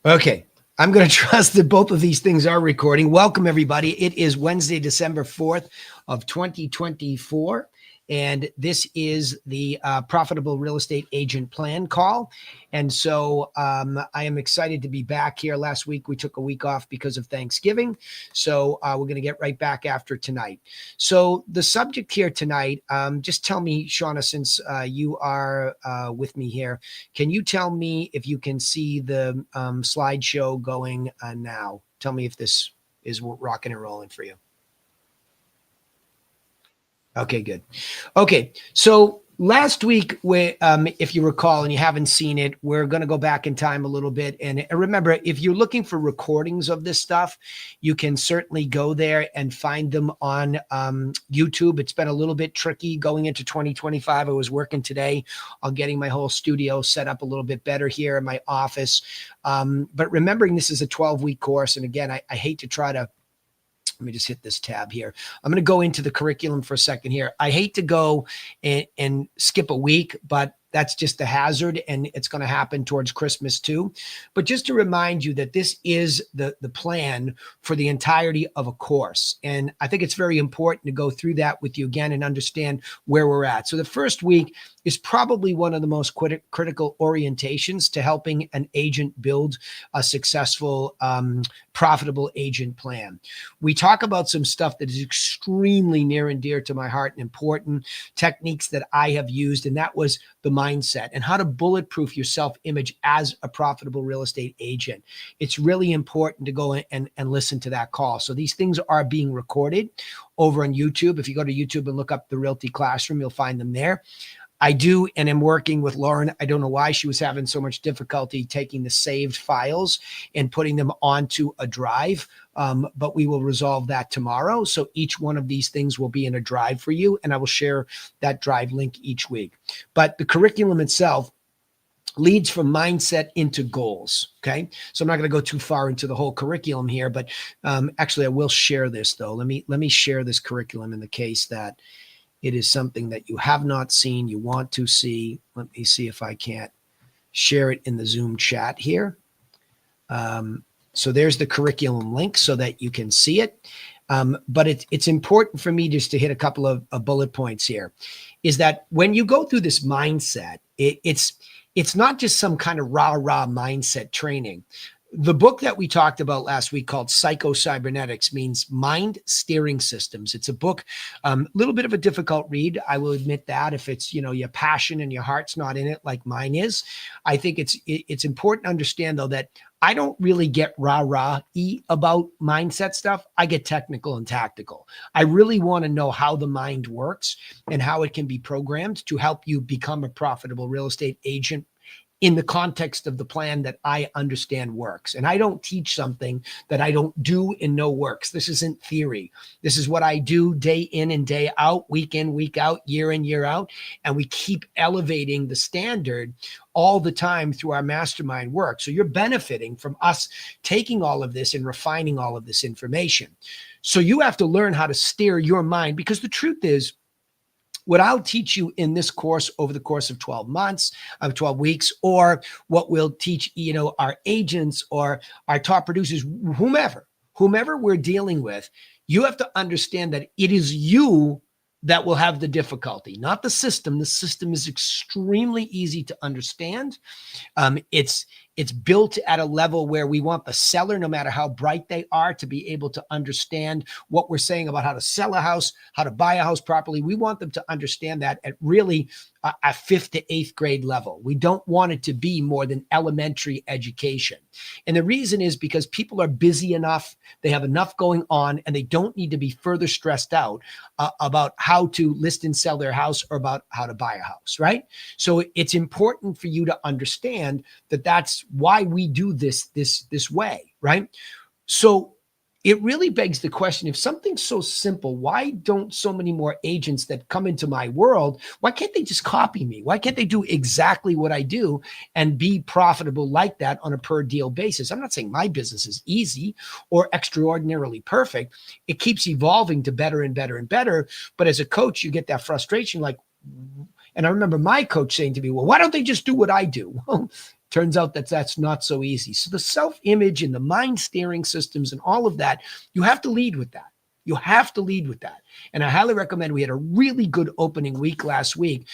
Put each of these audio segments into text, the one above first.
Okay. I'm going to trust that both of these things are recording. Welcome, everybody. It is Wednesday, December 4th of 2024. And this is the Profitable Real Estate Agent Plan call. And so I am excited to be back here. Last week, we took a week off because of Thanksgiving. So we're going to get right back after tonight. So the subject here tonight, just tell me, Shauna, since you are with me here, can you tell me if you can see the slideshow going now? Tell me if this is rocking and rolling for you. Okay, good. Okay, so last week, if you recall and you haven't seen it, we're going to go back in time a little bit. And remember, if you're looking for recordings of this stuff, you can certainly go there and find them on YouTube. It's been a little bit tricky going into 2025. I was working today on getting my whole studio set up a little bit better here in my office. But remembering this is a 12-week course. And again, I hate to try to let me just hit this tab here. I'm going to go into the curriculum for a second here. I hate to go and skip a week, but that's just a hazard, and it's going to happen towards Christmas too. But just to remind you that this is the plan for the entirety of a course. And I think it's very important to go through that with you again and understand where we're at. So the first week is probably one of the most critical orientations to helping an agent build a successful, profitable agent plan. We talk about some stuff that is extremely near and dear to my heart and important techniques that I have used, and that was the mindset and how to bulletproof your self-image as a profitable real estate agent. It's really important to go and listen to that call. So these things are being recorded over on YouTube. If you go to YouTube and look up the Realty Classroom, you'll find them there. I do, and am working with Lauren. I don't know why she was having so much difficulty taking the saved files and putting them onto a drive, but we will resolve that tomorrow. So each one of these things will be in a drive for you, and I will share that drive link each week. But the curriculum itself leads from mindset into goals. Okay. So I'm not going to go too far into the whole curriculum here, but actually I will share this though. Let me share this curriculum in the case that it is something that you have not seen, you want to see. Let me see if I can't share it in the Zoom chat here. So there's the curriculum link so that you can see it. But it's important for me just to hit a couple of bullet points here, is that when you go through this mindset, it's not just some kind of rah-rah mindset training. The book that we talked about last week called Psycho-Cybernetics means mind steering systems. It's a book, a little bit of a difficult read. I will admit that if it's, your passion and your heart's not in it like mine is. I think it's important to understand though that I don't really get rah-rah-y about mindset stuff. I get technical and tactical. I really want to know how the mind works and how it can be programmed to help you become a profitable real estate agent in the context of the plan that I understand works. And I don't teach something that I don't do and know works. This isn't theory. This is what I do day in and day out, week in, week out, year in, year out. And we keep elevating the standard all the time through our mastermind work. So you're benefiting from us taking all of this and refining all of this information. So you have to learn how to steer your mind, because the truth is, what I'll teach you in this course over the course of 12 months, of 12 weeks, or what we'll teach, our agents or our top producers, whomever we're dealing with, you have to understand that it is you that will have the difficulty, not the system. The system is extremely easy to understand. It's built at a level where we want the seller, no matter how bright they are, to be able to understand what we're saying about how to sell a house, how to buy a house properly. We want them to understand that at really a 5th to 8th grade level. We don't want it to be more than elementary education. And the reason is because people are busy enough, they have enough going on, and they don't need to be further stressed out about how to list and sell their house or about how to buy a house, right? So it's important for you to understand that that's why we do this way, right? So it really begs the question, if something's so simple, why don't so many more agents that come into my world, why can't they just copy me? Why can't they do exactly what I do and be profitable like that on a per deal basis? I'm not saying my business is easy or extraordinarily perfect. It keeps evolving to better and better and better. But as a coach, you get that frustration, like, and I remember my coach saying to me, well, why don't they just do what I do? Well, Turns out that that's not so easy. So the self-image and the mind steering systems and all of that, you have to lead with that. You have to lead with that. And I highly recommend, we had a really good opening week last week.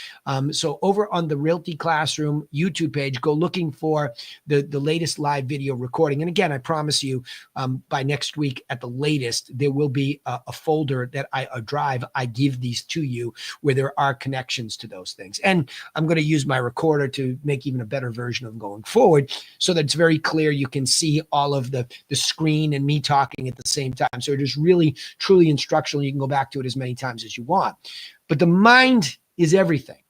So over on the Realty Classroom YouTube page, go looking for the latest live video recording. And again, I promise you, by next week at the latest, there will be a folder that a drive I give these to you where there are connections to those things. And I'm going to use my recorder to make even a better version of them going forward so that it's very clear. You can see all of the screen and me talking at the same time. So it is really truly instructional. You can go back to it as many times as you want. But the mind is everything.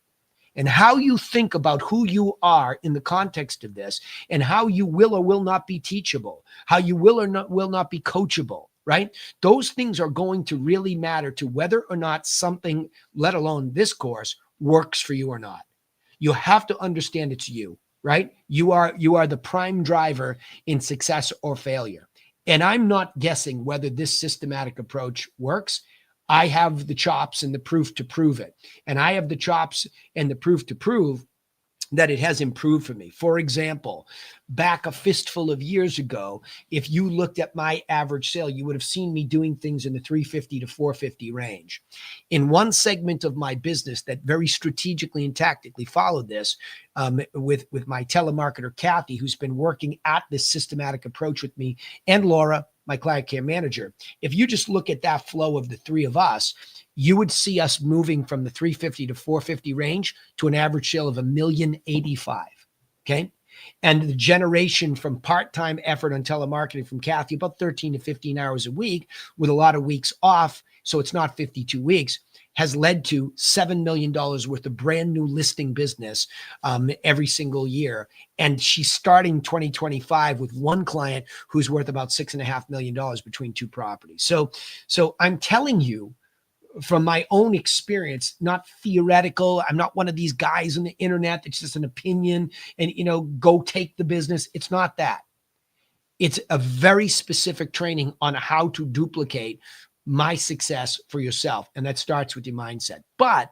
And how you think about who you are in the context of this, and how you will or will not be teachable, how you will or will not be coachable, right? Those things are going to really matter to whether or not something, let alone this course, works for you or not. You have to understand it's you, right? You are the prime driver in success or failure. And I'm not guessing whether this systematic approach works. I have the chops and the proof to prove it. And I have the chops and the proof to prove that it has improved for me. For example, back a fistful of years ago, if you looked at my average sale, you would have seen me doing things in the 350 to 450 range. In one segment of my business that very strategically and tactically followed this, with my telemarketer, Kathy, who's been working at this systematic approach with me, and Laura, my client care manager. If you just look at that flow of the three of us, you would see us moving from the 350 to 450 range to an average sale of $1,085,000. Okay. And the generation from part-time effort on telemarketing from Kathy, about 13 to 15 hours a week with a lot of weeks off. So it's not 52 weeks, has led to $7 million worth of brand new listing business every single year. And she's starting 2025 with one client who's worth about $6.5 million between two properties. So I'm telling you, from my own experience, not theoretical. I'm not one of these guys on the internet that's just an opinion and, go take the business. It's not that. It's a very specific training on how to duplicate my success for yourself. And that starts with your mindset. But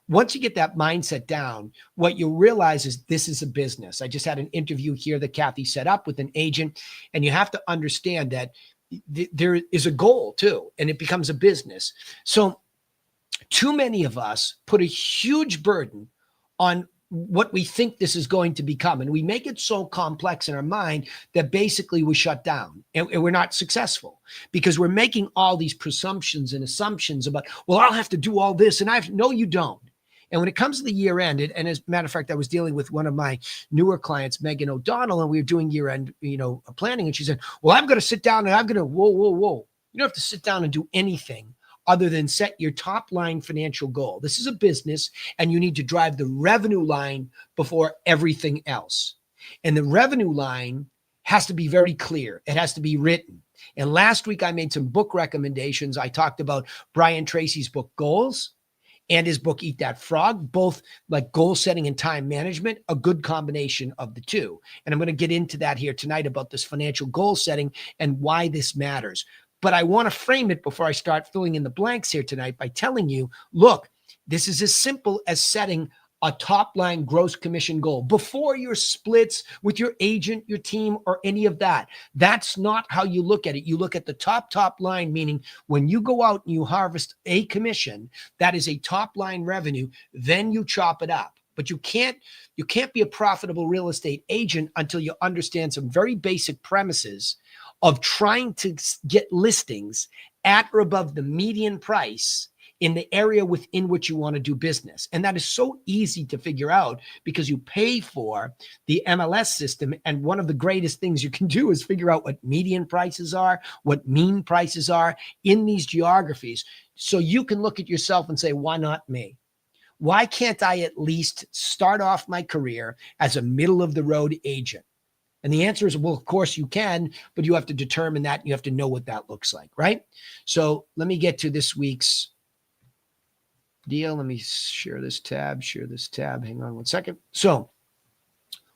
once you get that mindset down, what you'll realize is this is a business. I just had an interview here that Kathy set up with an agent, and you have to understand that there is a goal too, and it becomes a business. So too many of us put a huge burden on what we think this is going to become. And we make it so complex in our mind that basically we shut down and we're not successful because we're making all these presumptions and assumptions about, well, I'll have to do all this. And no, you don't. And when it comes to the year end, and as a matter of fact, I was dealing with one of my newer clients, Megan O'Donnell, and we were doing year end, planning. And she said, well, I'm going to sit down and I'm going to, whoa. You don't have to sit down and do anything other than set your top line financial goal. This is a business, and you need to drive the revenue line before everything else. And the revenue line has to be very clear. It has to be written. And last week I made some book recommendations. I talked about Brian Tracy's book, Goals, and his book, Eat That Frog, both like goal setting and time management, a good combination of the two. And I'm going to get into that here tonight about this financial goal setting and why this matters. But I want to frame it before I start filling in the blanks here tonight by telling you, look, this is as simple as setting a top line gross commission goal before your splits with your agent, your team, or any of that. That's not how you look at it. You look at the top line, meaning when you go out and you harvest a commission, that is a top line revenue, then you chop it up. But you can't be a profitable real estate agent until you understand some very basic premises of trying to get listings at or above the median price in the area within which you want to do business. And that is so easy to figure out because you pay for the MLS system. And one of the greatest things you can do is figure out what median prices are, what mean prices are in these geographies. So you can look at yourself and say, why not me? Why can't I at least start off my career as a middle of the road agent? And the answer is, well, of course you can, but you have to determine that. You have to know what that looks like, right? So let me get to this week's deal. Let me share this tab. Hang on one second. So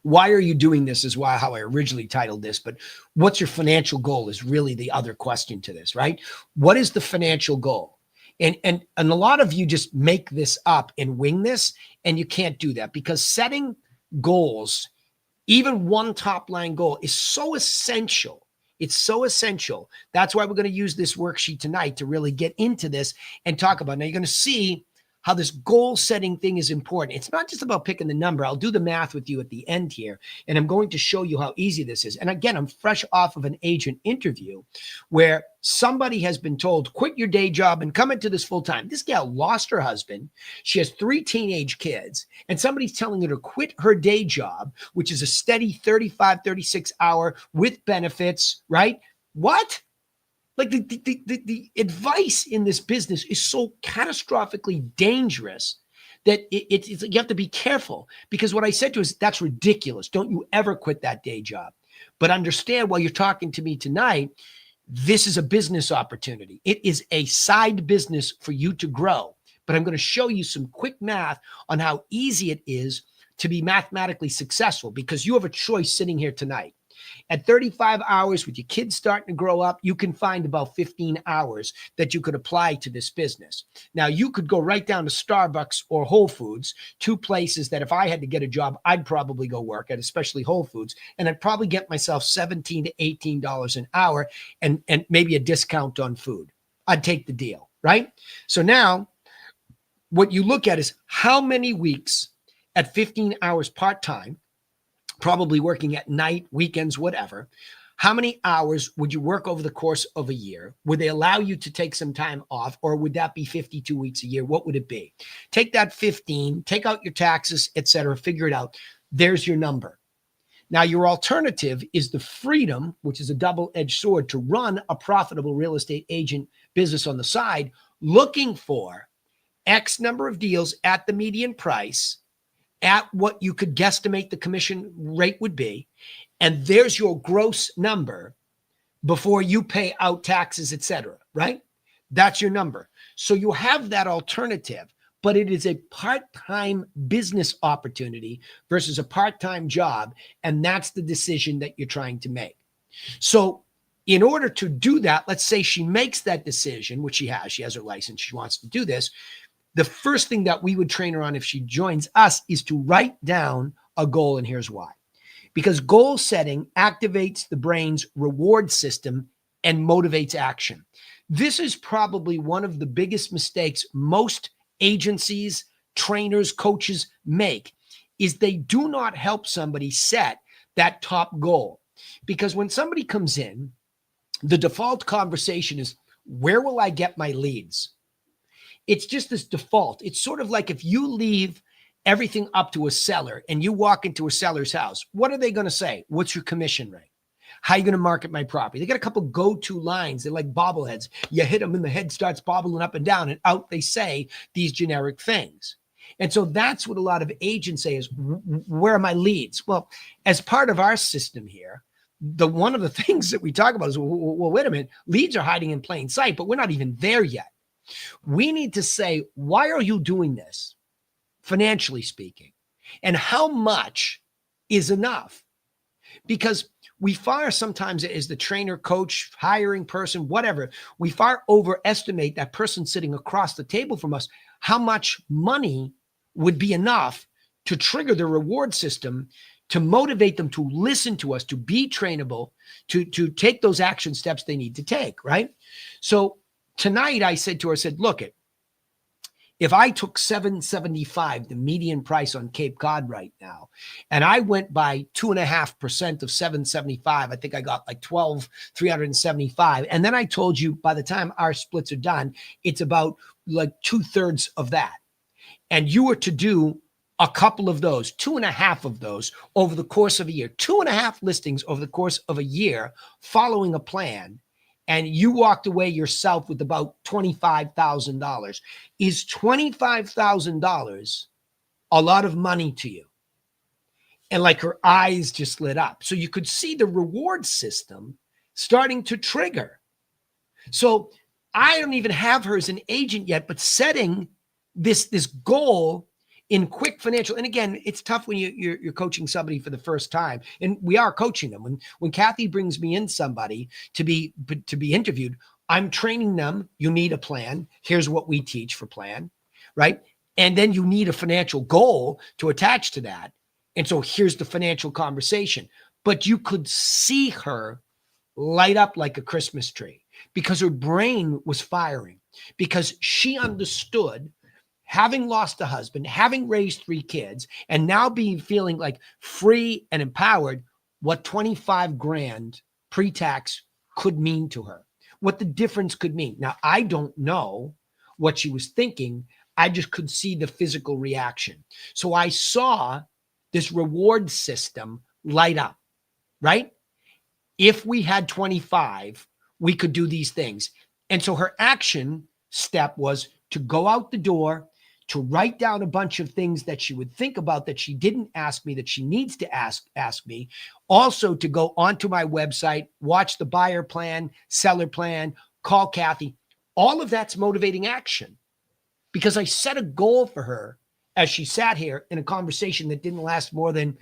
why are you doing this is how I originally titled this, but what's your financial goal is really the other question to this, right? What is the financial goal? And a lot of you just make this up and wing this, and you can't do that because setting goals Even one top line goal is so essential. It's so essential. That's why we're going to use this worksheet tonight to really get into this and talk about it. Now you're going to see how this goal setting thing is important. It's not just about picking the number. I'll do the math with you at the end here, and I'm going to show you how easy this is. And again, I'm fresh off of an agent interview where somebody has been told, quit your day job and come into this full time. This gal lost her husband. She has 3 teenage kids, and somebody's telling her to quit her day job, which is a steady 35, 36 hour with benefits, right? What? Like the advice in this business is so catastrophically dangerous that it's you have to be careful, because what I said to her is, that's ridiculous. Don't you ever quit that day job. But understand, while you're talking to me tonight, this is a business opportunity. It is a side business for you to grow. But I'm going to show you some quick math on how easy it is to be mathematically successful, because you have a choice sitting here tonight. At 35 hours, with your kids starting to grow up, you can find about 15 hours that you could apply to this business. Now, you could go right down to Starbucks or Whole Foods, 2 places that if I had to get a job, I'd probably go work at, especially Whole Foods, and I'd probably get myself $17 to $18 an hour and maybe a discount on food. I'd take the deal, right? So now what you look at is how many weeks at 15 hours part-time, probably working at night, weekends, whatever. How many hours would you work over the course of a year? Would they allow you to take some time off, or would that be 52 weeks a year? What would it be? Take that 15, take out your taxes, etc. Figure it out. There's your number. Now, your alternative is the freedom, which is a double-edged sword, to run a profitable real estate agent business on the side, looking for X number of deals at the median price, at what you could guesstimate the commission rate would be, and there's your gross number before you pay out taxes, etc. Right? That's your number. So you have that alternative, but it is a part-time business opportunity versus a part-time job, and that's the decision that you're trying to make. So in order to do that, let's say she makes that decision, which she has her license, she wants to do this. The first thing that we would train her on if she joins us is to write down a goal, and here's why. Because goal setting activates the brain's reward system and motivates action. This is probably one of the biggest mistakes most agencies, trainers, coaches make, is they do not help somebody set that top goal. Because when somebody comes in, the default conversation is, where will I get my leads? It's just this default. It's sort of like if you leave everything up to a seller and you walk into a seller's house, what are they going to say? What's your commission rate? How are you going to market my property? They got a couple go-to lines. They're like bobbleheads. You hit them and the head starts bobbling up and down, and out they say these generic things. And so that's what a lot of agents say is, where are my leads? Well, as part of our system here, one of the things that we talk about is, well, wait a minute, leads are hiding in plain sight, but we're not even there yet. We need to say, why are you doing this, financially speaking? And how much is enough? Because we far sometimes, as the trainer, coach, hiring person, whatever, we far overestimate that person sitting across the table from us, how much money would be enough to trigger the reward system, to motivate them to listen to us, to be trainable, to take those action steps they need to take, right? So tonight I said to her, look, if I took $775, the median price on Cape Cod right now, and I went by 2.5% of $775, I think I got like $12,375. And then I told you by the time our splits are done, it's about like 2/3 of that. And you were to do a couple of those, 2.5 of those over the course of a year, 2.5 listings over the course of a year, following a plan, and you walked away yourself with about $25,000. Is $25,000 a lot of money to you? And like her eyes just lit up. So you could see the reward system starting to trigger. So I don't even have her as an agent yet, but setting this goal in quick financial, and again, it's tough when you're coaching somebody for the first time, and we are coaching them. When Kathy brings me in somebody to be interviewed, I'm training them. You need a plan. Here's what we teach for plan, right? And then you need a financial goal to attach to that. And so here's the financial conversation. But you could see her light up like a Christmas tree because her brain was firing, because she understood, having lost a husband, having raised 3 kids, and now feeling like free and empowered, what 25 grand pre-tax could mean to her, what the difference could mean. Now, I don't know what she was thinking. I just could see the physical reaction. So I saw this reward system light up, right? If we had 25, we could do these things. And so her action step was to go out the door, to write down a bunch of things that she would think about that she didn't ask me, that she needs to ask me. Also to go onto my website, watch the buyer plan, seller plan, call Kathy. All of that's motivating action because I set a goal for her as she sat here in a conversation that didn't last more than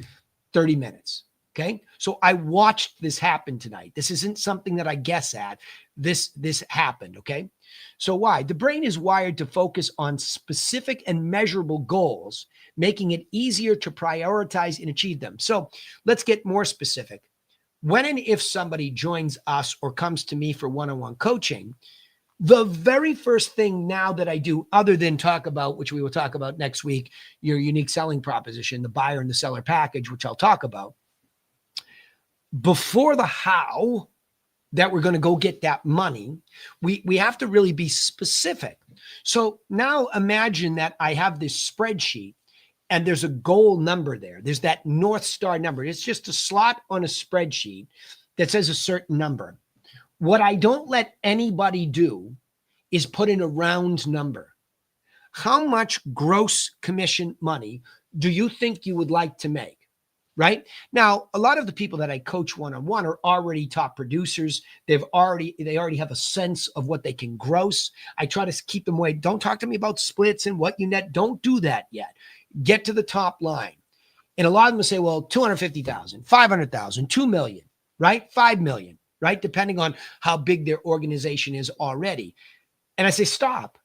30 minutes. Okay. So I watched this happen tonight. This isn't something that I guess at. This happened. Okay. So why? The brain is wired to focus on specific and measurable goals, making it easier to prioritize and achieve them. So let's get more specific. When and if somebody joins us or comes to me for one-on-one coaching, the very first thing now that I do, other than talk about, which we will talk about next week, your unique selling proposition, the buyer and the seller package, which I'll talk about, before the how that we're going to go get that money, we have to really be specific. So now imagine that I have this spreadsheet and there's a goal number there. There's that North Star number. It's just a slot on a spreadsheet that says a certain number. What I don't let anybody do is put in a round number. How much gross commission money do you think you would like to make? Right now, a lot of the people that I coach one-on-one are already top producers. They already have a sense of what they can gross. I try to keep them away. Don't talk to me about splits and what you net. Don't do that yet. Get to the top line. And a lot of them will say, well, 250,000, 500,000, 2 million, right? 5 million, right? Depending on how big their organization is already. And I say, stop.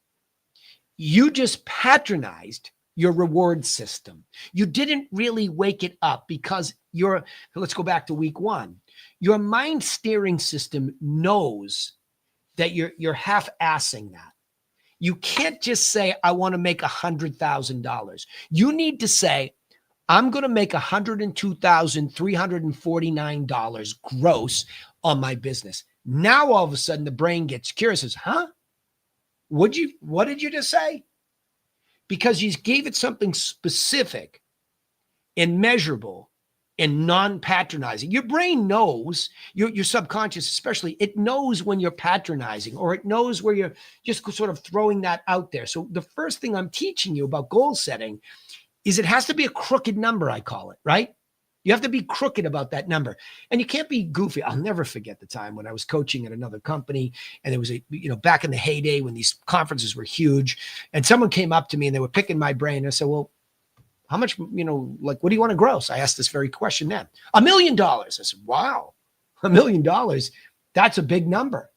You just patronized your reward system. You didn't really wake it up because let's go back to week 1. Your mind steering system knows that you're half-assing that. You can't just say, I want to make $100,000. You need to say, I'm going to make $102,349 gross on my business. Now, all of a sudden, the brain gets curious, says, huh? What did you just say? Because you gave it something specific and measurable and non-patronizing. Your brain knows, your subconscious especially, it knows when you're patronizing or it knows where you're just sort of throwing that out there. So the first thing I'm teaching you about goal setting is it has to be a crooked number, I call it, right? You have to be crooked about that number. And you can't be goofy. I'll never forget the time when I was coaching at another company and it was back in the heyday when these conferences were huge and someone came up to me and they were picking my brain. I said, well, how much, what do you want to gross? I asked this very question then. $1 million. I said, wow, $1 million. That's a big number.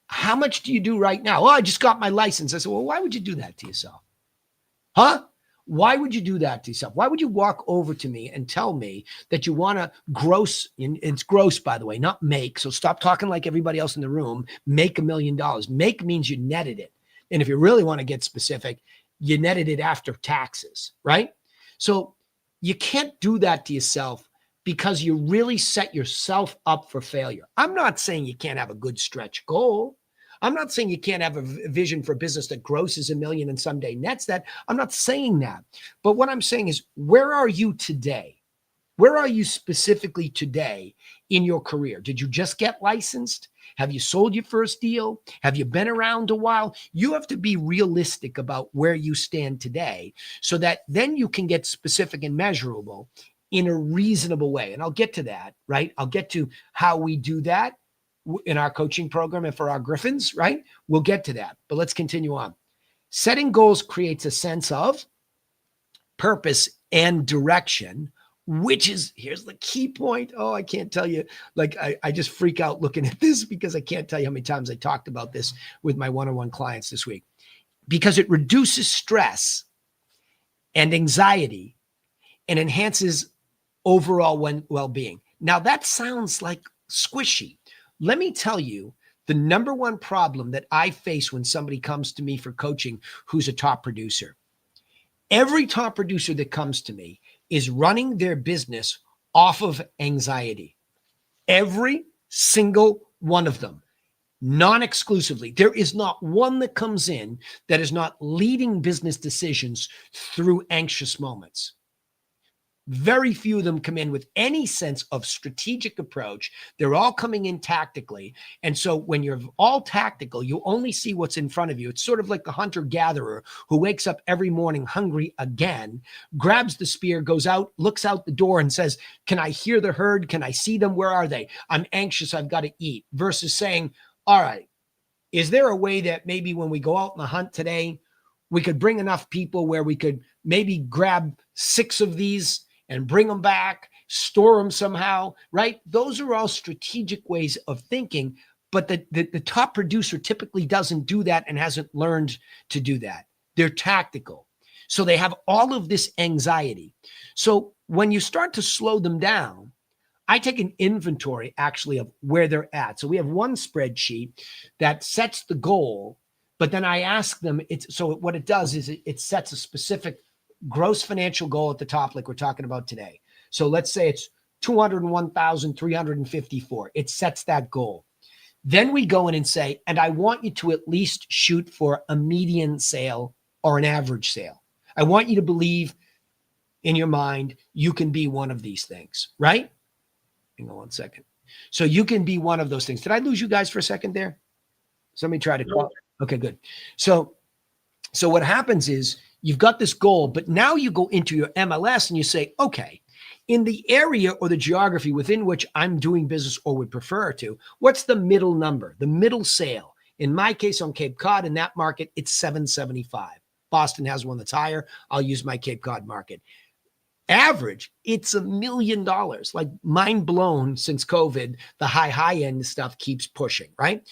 How much do you do right now? Oh, I just got my license. I said, well, why would you do that to yourself? Huh? Why would you do that to yourself? Why would you walk over to me and tell me that you want to gross? And it's gross, by the way, not make. So stop talking like everybody else in the room. Make $1 million. Make means you netted it. And if you really want to get specific, you netted it after taxes, right? So you can't do that to yourself because you really set yourself up for failure. I'm not saying you can't have a good stretch goal. I'm not saying you can't have a vision for a business that grosses $1 million and someday nets that. I'm not saying that. But what I'm saying is, where are you today? Where are you specifically today in your career? Did you just get licensed? Have you sold your first deal? Have you been around a while? You have to be realistic about where you stand today so that then you can get specific and measurable in a reasonable way. And I'll get to that, right? I'll get to how we do that in our coaching program and for our Griffins, right? We'll get to that, but let's continue on. Setting goals creates a sense of purpose and direction, which is, here's the key point. Oh, I can't tell you, I just freak out looking at this because I can't tell you how many times I talked about this with my one-on-one clients this week, because it reduces stress and anxiety and enhances overall well-being. Now that sounds like squishy. Let me tell you the number one problem that I face when somebody comes to me for coaching who's a top producer. Every top producer that comes to me is running their business off of anxiety. Every single one of them, non-exclusively. There is not one that comes in that is not leading business decisions through anxious moments. Very few of them come in with any sense of strategic approach. They're all coming in tactically. And so when you're all tactical, you only see what's in front of you. It's sort of like the hunter-gatherer who wakes up every morning hungry again, grabs the spear, goes out, looks out the door and says, can I hear the herd? Can I see them? Where are they? I'm anxious. I've got to eat. Versus saying, all right, is there a way that maybe when we go out on the hunt today, we could bring enough people where we could maybe grab 6 of these and bring them back, store them somehow, right? Those are all strategic ways of thinking, but the top producer typically doesn't do that and hasn't learned to do that. They're tactical. So they have all of this anxiety. So when you start to slow them down, I take an inventory actually of where they're at. So we have one spreadsheet that sets the goal, but then I ask them, so what it does is it sets a specific gross financial goal at the top, like we're talking about today. So let's say it's 201,354. It sets that goal. Then we go in and say, and I want you to at least shoot for a median sale or an average sale. I want you to believe in your mind you can be one of these things, right? Hang on one second. So you can be one of those things. Did I lose you guys for a second there? Somebody try to call. Okay, good. So what happens is you've got this goal, but now you go into your MLS and you say, okay, in the area or the geography within which I'm doing business or would prefer to, what's the middle number, the middle sale? In my case on Cape Cod, in that market, it's 775. Boston has one that's higher. I'll use my Cape Cod market. Average, it's $1 million. Like mind blown since COVID, the high end stuff keeps pushing, right?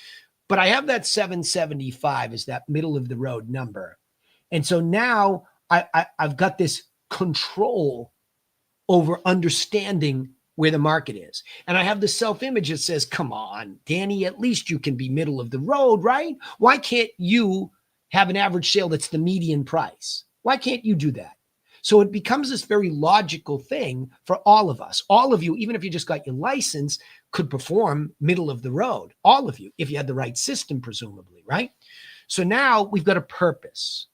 But I have that 775 as that middle of the road number. And so now I've got this control over understanding where the market is. And I have the self-image that says, come on, Danny, at least you can be middle of the road, right? Why can't you have an average sale that's the median price? Why can't you do that? So it becomes this very logical thing for all of us. All of you, even if you just got your license, could perform middle of the road. All of you, if you had the right system, presumably, right? So now we've got a purpose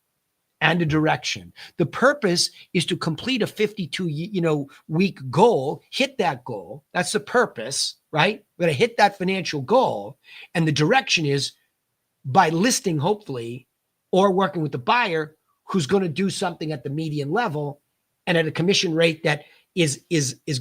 and a direction. The purpose is to complete a 52 week goal, hit that goal. That's the purpose, right? We're going to hit that financial goal. And the direction is by listing, hopefully, or working with the buyer who's going to do something at the median level and at a commission rate that is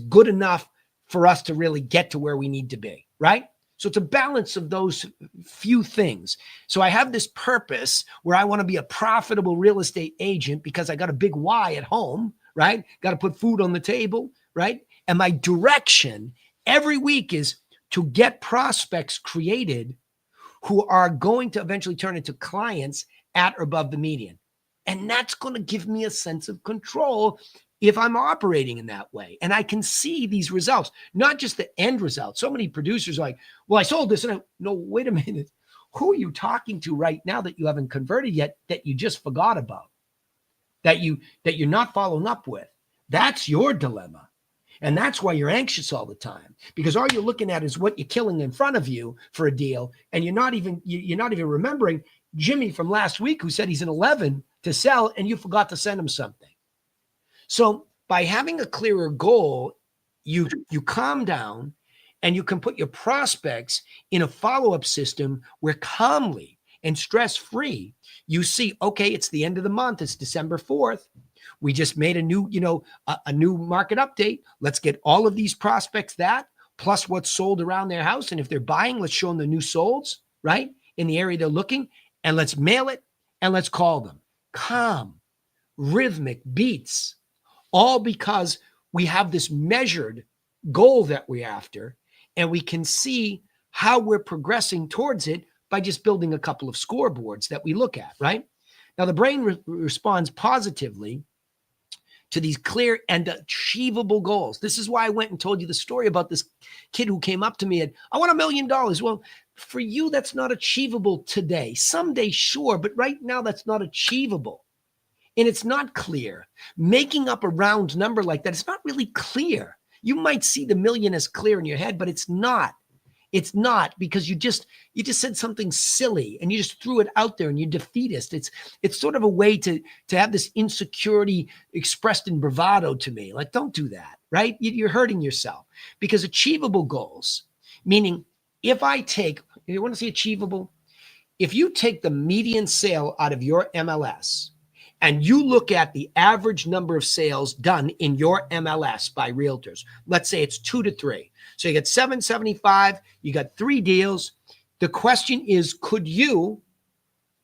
good enough for us to really get to where we need to be, right? So it's a balance of those few things. So I have this purpose where I want to be a profitable real estate agent because I got a big why at home, right? Got to put food on the table, right? And my direction every week is to get prospects created who are going to eventually turn into clients at or above the median. And that's going to give me a sense of control if I'm operating in that way. And I can see these results, not just the end result. So many producers are like, well, I sold this. And no, wait a minute. Who are you talking to right now that you haven't converted yet, that you just forgot about, that you're not following up with? That's your dilemma. And that's why you're anxious all the time, because all you're looking at is what you're killing in front of you for a deal. And you're not even remembering Jimmy from last week who said he's an 11 to sell and you forgot to send him something. So by having a clearer goal, you calm down and you can put your prospects in a follow-up system where calmly and stress-free, you see, okay, it's the end of the month. It's December 4th. We just made a new, a new market update. Let's get all of these prospects that, plus what's sold around their house. And if they're buying, let's show them the new solds, right? In the area they're looking, and let's mail it and let's call them. Calm, rhythmic beats. All because we have this measured goal that we're after, and we can see how we're progressing towards it by just building a couple of scoreboards that we look at, right? Now, the brain responds positively to these clear and achievable goals. This is why I went and told you the story about this kid who came up to me and, I want $1 million. Well, for you, that's not achievable today. Someday, sure, but right now that's not achievable. And it's not clear. Making up a round number like that, it's not really clear. You might see the million as clear in your head, but it's not. It's not, because you just said something silly and you just threw it out there and you're defeatist. It's sort of a way to have this insecurity expressed in bravado to me. Like, don't do that, right? You're hurting yourself, because achievable goals, meaning if I take, you want to see achievable? If you take the median sale out of your MLS and you look at the average number of sales done in your MLS by realtors, let's say it's 2 to 3. So you get 775, you got 3 deals. The question is, could you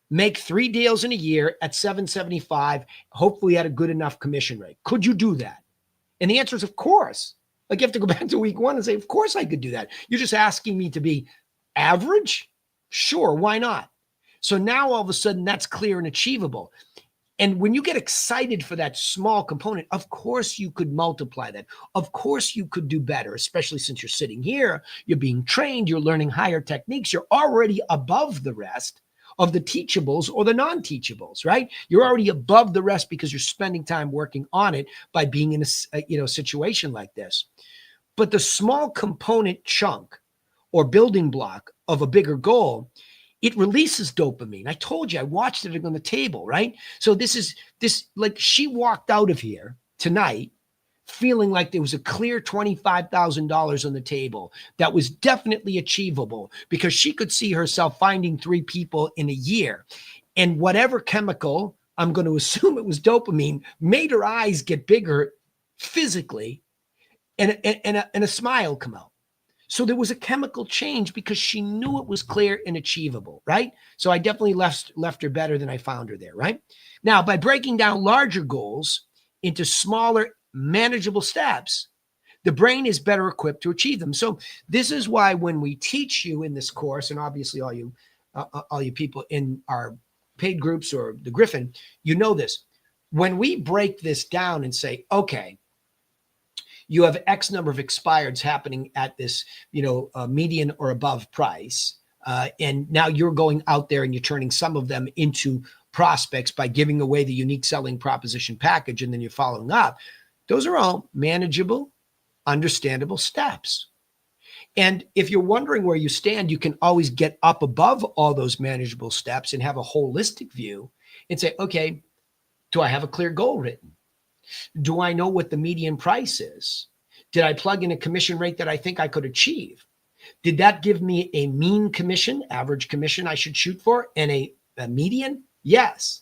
make 3 deals in a year at 775, hopefully at a good enough commission rate? Could you do that? And the answer is, of course. Like, you have to go back to week 1 and say, of course I could do that. You're just asking me to be average? Sure, why not? So now all of a sudden that's clear and achievable. And when you get excited for that small component, of course you could multiply that. Of course you could do better, especially since you're sitting here, you're being trained, you're learning higher techniques, you're already above the rest of the teachables or the non-teachables, right? You're already above the rest because you're spending time working on it by being in a situation like this. But the small component chunk or building block of a bigger goal, it releases dopamine. I told you, I watched it on the table, right? So this like, she walked out of here tonight feeling like there was a clear $25,000 on the table that was definitely achievable, because she could see herself finding 3 people in a year. And whatever chemical, I'm going to assume it was dopamine, made her eyes get bigger physically and a smile come out. So there was a chemical change because she knew it was clear and achievable, right? So I definitely left her better than I found her there, right? Now, by breaking down larger goals into smaller, manageable steps, the brain is better equipped to achieve them. So this is why when we teach you in this course, and obviously all you people in our paid groups or the Griffin, you know this. When we break this down and say, okay, you have X number of expireds happening at this, median or above price. And now you're going out there and you're turning some of them into prospects by giving away the unique selling proposition package. And then you're following up. Those are all manageable, understandable steps. And if you're wondering where you stand, you can always get up above all those manageable steps and have a holistic view and say, okay, do I have a clear goal written? Do I know what the median price is? Did I plug in a commission rate that I think I could achieve? Did that give me a mean commission, average commission I should shoot for, and a median? Yes.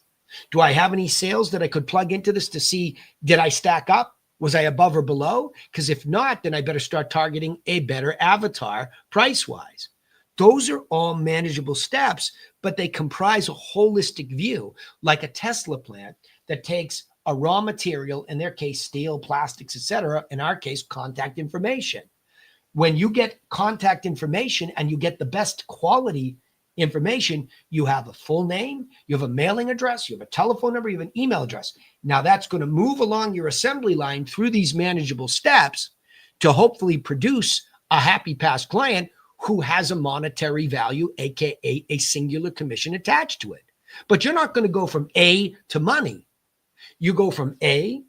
Do I have any sales that I could plug into this to see, did I stack up? Was I above or below? Because if not, then I better start targeting a better avatar price-wise. Those are all manageable steps, but they comprise a holistic view, like a Tesla plant that takes a raw material, in their case, steel, plastics, etc. In our case, contact information. When you get contact information and you get the best quality information, you have a full name, you have a mailing address, you have a telephone number, you have an email address. Now that's going to move along your assembly line through these manageable steps to hopefully produce a happy past client who has a monetary value, aka a singular commission attached to it. But you're not going to go from A to money. You go from A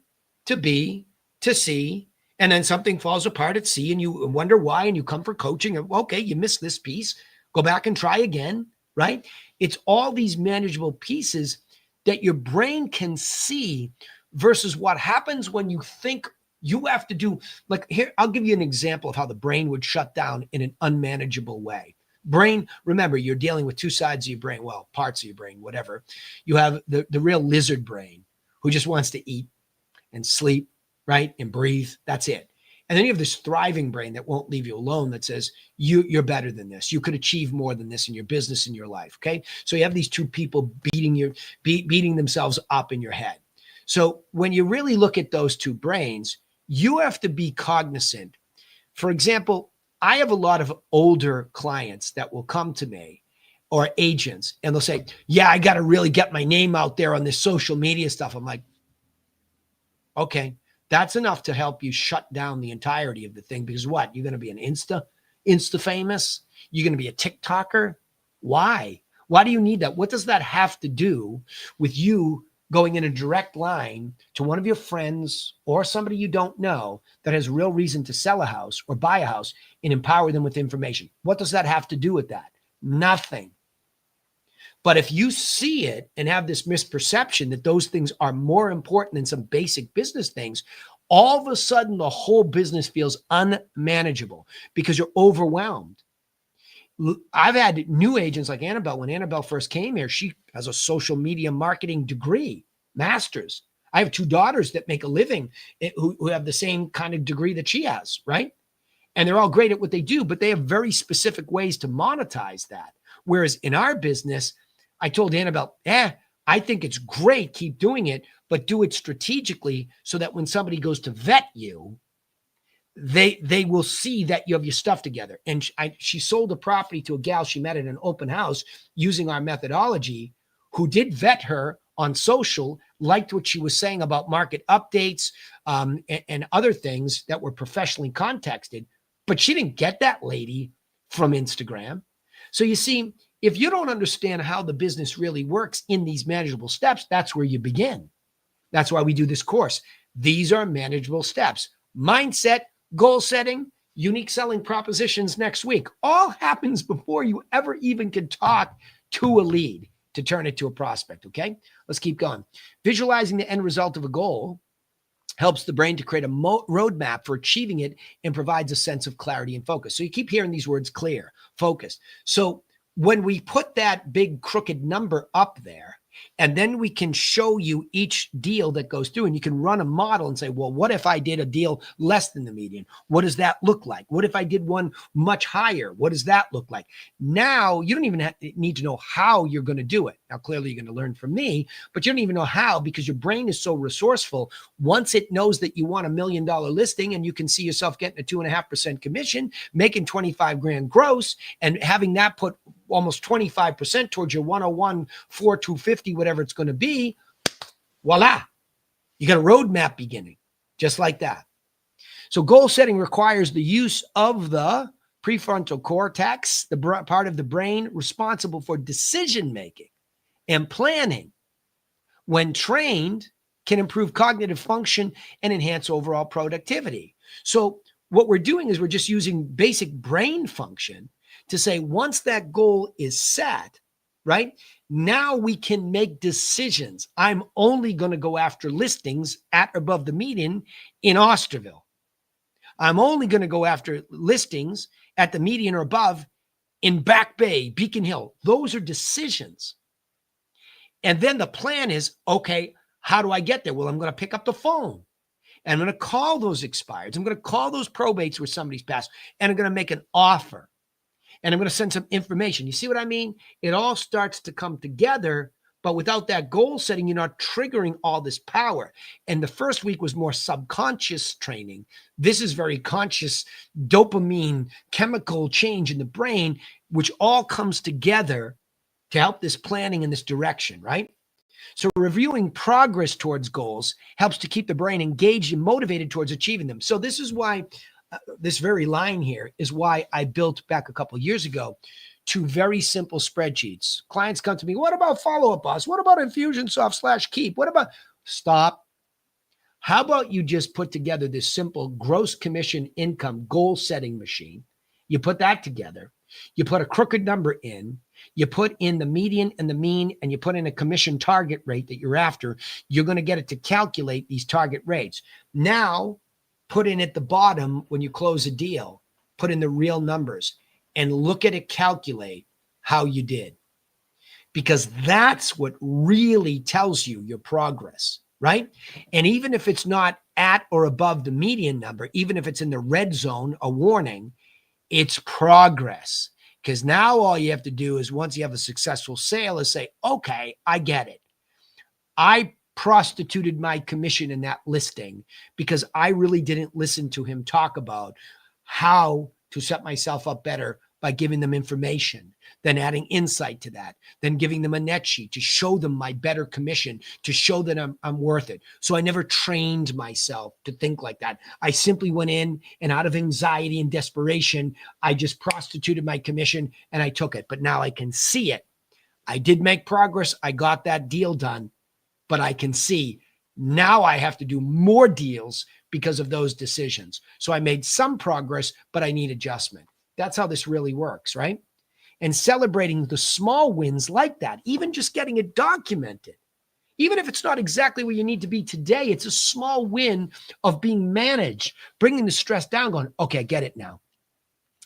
to B to C, and then something falls apart at C and you wonder why, and you come for coaching and, okay, you missed this piece, go back and try again, right? It's all these manageable pieces that your brain can see versus what happens when you think you have to do. Like, here, I'll give you an example of how the brain would shut down in an unmanageable way. Brain, remember, you're dealing with 2 sides of your brain, well, parts of your brain, whatever. You have the real lizard brain who just wants to eat and sleep, right? And breathe. That's it. And then you have this thriving brain that won't leave you alone, that says, you're better than this. You could achieve more than this in your business, in your life. Okay. So you have these 2 people beating themselves up in your head. So when you really look at those 2 brains, you have to be cognizant. For example, I have a lot of older clients that will come to me, or agents, and they'll say, yeah, I got to really get my name out there on this social media stuff. I'm like, Okay. That's enough to help you shut down the entirety of the thing because what? You're going to be an Insta famous? You're going to be a TikToker? Why? Why do you need that? What does that have to do with you going in a direct line to one of your friends or somebody you don't know that has real reason to sell a house or buy a house and empower them with information? What does that have to do with that? Nothing. But if you see it and have this misperception that those things are more important than some basic business things, all of a sudden the whole business feels unmanageable because you're overwhelmed. I've had new agents like Annabelle. When Annabelle first came here, she has a social media marketing degree, master's. I have 2 daughters that make a living who have the same kind of degree that she has, right? And they're all great at what they do, but they have very specific ways to monetize that. Whereas in our business, I told Annabelle, I think it's great, keep doing it, but do it strategically so that when somebody goes to vet you, they will see that you have your stuff together. And she sold a property to a gal she met at an open house using our methodology, who did vet her on social, liked what she was saying about market updates and other things that were professionally contexted, but she didn't get that lady from Instagram. So you see, if you don't understand how the business really works in these manageable steps, that's where you begin. That's why we do this course. These are manageable steps. Mindset, goal setting, unique selling propositions next week. All happens before you ever even can talk to a lead to turn it to a prospect, okay? Let's keep going. Visualizing the end result of a goal helps the brain to create a roadmap for achieving it and provides a sense of clarity and focus. So you keep hearing these words: clear, focused. So when we put that big crooked number up there, and then we can show you each deal that goes through, and you can run a model and say, well, what if I did a deal less than the median? What does that look like? What if I did one much higher? What does that look like? Now, you don't even need to know how you're going to do it. Now, clearly you're going to learn from me, but you don't even know how, because your brain is so resourceful. Once it knows that you want $1 million listing and you can see yourself getting a 2.5% commission, making 25 grand gross, and having that put almost 25% towards your 101, 4, 250, whatever it's going to be, voila, you got a roadmap beginning, just like that. So goal setting requires the use of the prefrontal cortex, the part of the brain responsible for decision-making and planning. When trained, can improve cognitive function and enhance overall productivity. So what we're doing is we're just using basic brain function to say, once that goal is set, right, now we can make decisions. I'm only going to go after listings at or above the median in Osterville. I'm only going to go after listings at the median or above in Back Bay, Beacon Hill. Those are decisions. And then the plan is, okay, how do I get there? Well, I'm going to pick up the phone and I'm going to call those expireds. I'm going to call those probates where somebody's passed, and I'm going to make an offer. And I'm going to send some information. You see what I mean? It all starts to come together, but without that goal setting, you're not triggering all this power. And the first week was more subconscious training. This is very conscious dopamine chemical change in the brain, which all comes together to help this planning in this direction, right? So reviewing progress towards goals helps to keep the brain engaged and motivated towards achieving them. So this is why this very line here is why I built back a couple of years ago 2 very simple spreadsheets. Clients come to me, what about Follow Up Boss? What about Infusionsoft / Keep? What about, stop. How about you just put together this simple gross commission income goal setting machine? You put that together. You put a crooked number in. You put in the median and the mean, and you put in a commission target rate that you're after. You're going to get it to calculate these target rates. Now, put in at the bottom when you close a deal, put in the real numbers and look at it, calculate how you did. Because that's what really tells you your progress, right? And even if it's not at or above the median number, even if it's in the red zone, a warning, it's progress. Because now all you have to do is, once you have a successful sale, is say, okay, I get it. I prostituted my commission in that listing because I really didn't listen to him talk about how to set myself up better by giving them information, then adding insight to that, then giving them a net sheet to show them my better commission, to show that I'm worth it. So I never trained myself to think like that. I simply went in, and out of anxiety and desperation, I just prostituted my commission and I took it. But now I can see it. I did make progress. I got that deal done, but I can see now I have to do more deals because of those decisions. So I made some progress, but I need adjustment. That's how this really works, right? And celebrating the small wins like that, even just getting it documented, even if it's not exactly where you need to be today, it's a small win of being managed, bringing the stress down, going, okay, I get it now.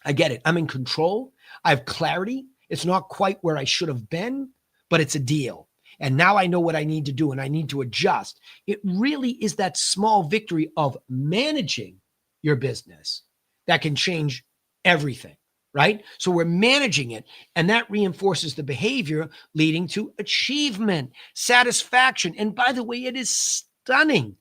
I get it. I'm in control. I have clarity. It's not quite where I should have been, but it's a deal. And now I know what I need to do and I need to adjust. It really is that small victory of managing your business that can change everything, right? So we're managing it, and that reinforces the behavior leading to achievement, satisfaction. And by the way, it is stunning.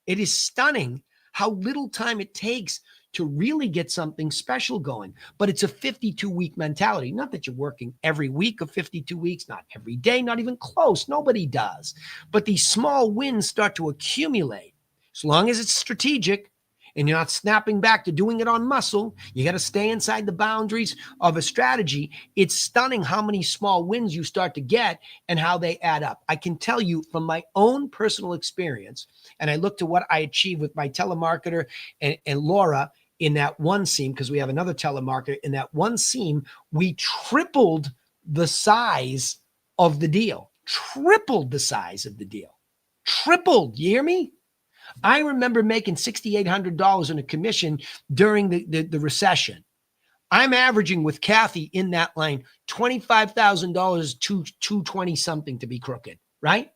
It is stunning how little time it takes to really get something special going. But it's a 52-week mentality. Not that you're working every week of 52 weeks, not every day, not even close. Nobody does. But these small wins start to accumulate. As long as it's strategic and you're not snapping back to doing it on muscle, you got to stay inside the boundaries of a strategy. It's stunning how many small wins you start to get and how they add up. I can tell you from my own personal experience, and I look to what I achieved with my telemarketer and Laura in that one SEAM, because we have another telemarketer. In that one SEAM, we tripled the size of the deal. Tripled the size of the deal. Tripled. You hear me? I remember making $6,800 in a commission during the recession. I'm averaging with Kathy in that line $25,000 to 220 something to be crooked, right?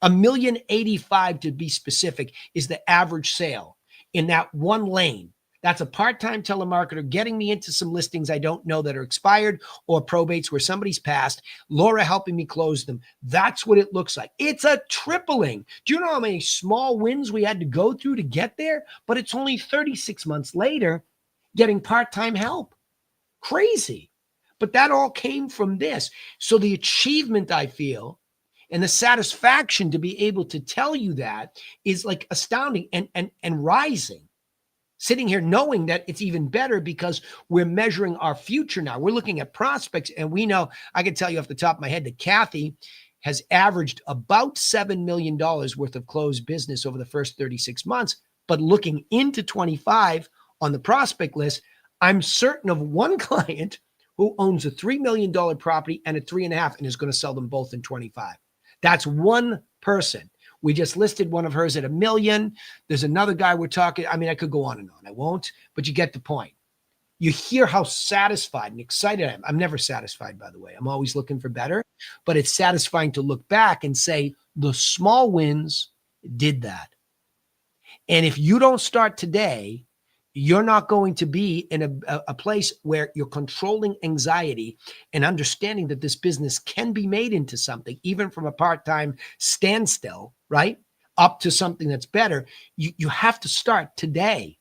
$1,085,000 to be specific is the average sale in that one lane. That's a part-time telemarketer getting me into some listings I don't know that are expired or probates where somebody's passed, Laura helping me close them. That's what it looks like. It's a tripling. Do you know how many small wins we had to go through to get there? But it's only 36 months later getting part-time help. Crazy. But that all came from this. So the achievement I feel and the satisfaction to be able to tell you that is like astounding and rising. Sitting here knowing that it's even better because we're measuring our future now. We're looking at prospects, and we know, I can tell you off the top of my head that Kathy has averaged about $7 million worth of closed business over the first 36 months. But looking into 25 on the prospect list, I'm certain of one client who owns a $3 million property and a 3.5 and is going to sell them both in 25. That's one person. We just listed one of hers at $1 million. There's another guy we're talking. I mean, I could go on and on. I won't, but you get the point. You hear how satisfied and excited I am. I'm never satisfied, by the way. I'm always looking for better, but it's satisfying to look back and say the small wins did that. And if you don't start today, you're not going to be in a place where you're controlling anxiety and understanding that this business can be made into something, even from a part-time standstill, right? Up to something that's better. You have to start today,